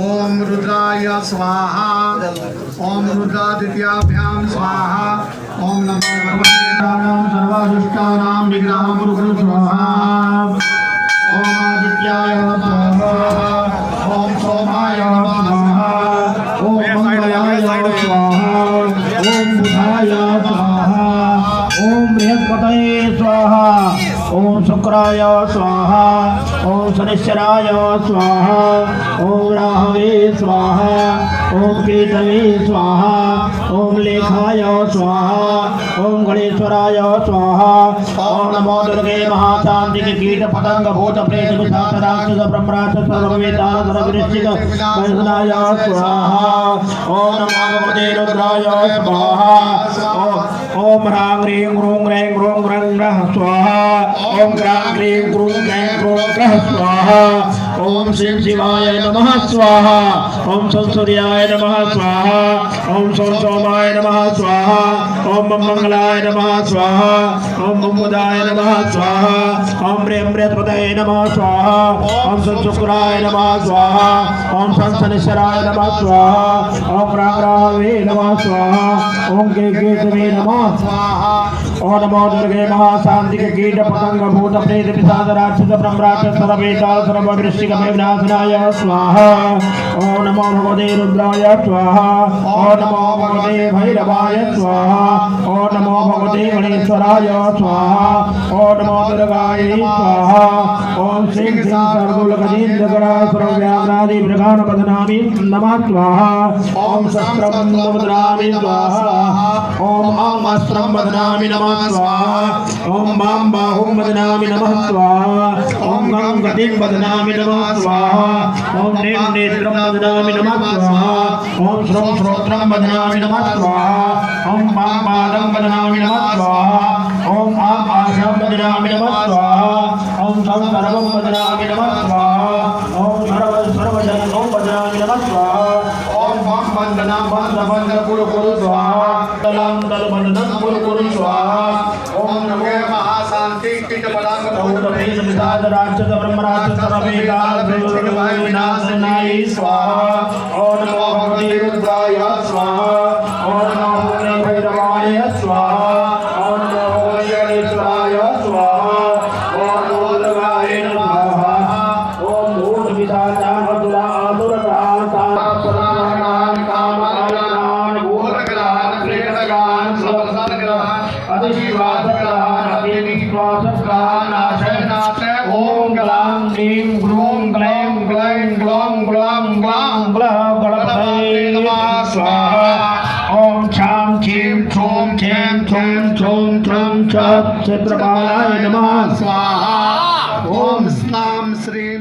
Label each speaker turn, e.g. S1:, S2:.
S1: ओम रुद्राय स्वाहा ओम रुद्रादित्याभ्यां स्वाहा ओम नमो भगवते नाम सर्वादुष्टानां विग्रहं गुरु स्वाहा ओम आदित्याय स्वाहा ओम सोमाय स्वाहा ओम मंगलाय स्वाहा ओम बुधाय स्वाहा ओम बृहस्पतये स्वाहा ओम शुक्राय स्वाहा ओम शनिश्चराय स्वाहा ओम राहवे स्वाहा ओम केतवे स्वाहा ओम लेखाय स्वाहा ओम गणेश्वराय स्वाहा ओम नमो दुर्गे महाशांति कीट पतंग भूत प्रेत पिशाच राक्षस ब्रह्मराक्षस सर्ववेदान सर्ववृश्चिक वैष्णवाय स्वाहा ओम नमो भगवते रुद्राय स्वाहा ओम ह्रां ह्रीं ह्रूं ह्रैं ह्रूं ह्रं ह्रः स्वाहा ओम ग्रां ग्रीं ग्रूं ग्रैं ग्रूं ग्रः स्वाहा ओम श्रीं शिवाय नमः स्वाहा ओम सूर्याय नमः स्वाहा ओम सोमाय नमः स्वाहा ओम मंगलाय नमः स्वाहा ओम बुधाय नमः स्वाहा ओम बृहस्पतये नमः स्वाहा ओम शुक्राय नमः स्वाहा ओम शनिश्चराय नमः स्वाहा ओम राहवे नमः स्वाहा ओम केतवे नमः स्वाहा ओम नमो दुर्गे महाशांति कीट पतंग भूत प्रेत पिशाच राक्षस ब्रह्मराक्षस सर्ववेदान सर्ववृश्चिक विनाशनाय स्वाहा ओम नमो भगवते रुद्राय स्वाहा ओम नमो भगवते भैरवाय स्वाहा ओम नमो भगवते गणेश्वराय स्वाहा ओम नमो दुर्गाय स्वाहा ओम श्रीं सर्वलोकजीन्द्रकराय सर्वव्याघ्रादि मृगान् बध्नामि नमः स्वाहा ओम शस्त्रं बध्नामि स्वाहा ओम अस्त्रं बध्नामि नमः स्वाहा ओम वां बाहुं बध्नामि नमः स्वाहा ओम गं गतिं बध्नामि नमः स्वाहा ओम नेत्रं बध्नामि नमः स्वाहा ओम श्रोत्रं बध्नामि नमः स्वाहा ओम पादं बध्नामि नमः स्वाहा ओम आशं बध्नामि नमः स्वाहा ओम सर्वं बध्नामि नमः स्वाहा ओम सर्वजनं बध्नामि नमः स्वाहा ओम बंधनं बंध कुरु स्वाहा तलं बंधनं कुरु स्वाहा ओम नमो महाशांति कीट पतंग भूत प्रेत पिशाच राक्षस ब्रह्मराक्षस सर्ववेदान विनाशनाय स्वाहा ओम नमो भगवते रुद्राय स्वाहा ओम नमो भगवते भैरवाय स्वाहा ओम नमो भगवते गणेश्वराय स्वाहा ओम नमो दुर्गाय नमः ओम भूत पिशाच असुरान कामनान भूतग्रहान प्रेतग्रहान सर्वसंग्रहान अधिश्वासग्रहान अतिविश्वासग्रहान नाशनाथ ओम ग्लां ह्रीं ग्रूं ग्लैं ग्लैं ग्लौं ग्लां ग्लां ग्लः गणपतये नमः स्वाहा ओम छां छीं छूं छें छूं छूं छूं छत् क्षेत्रपालाय नमः स्वाहा ओम स्नां श्री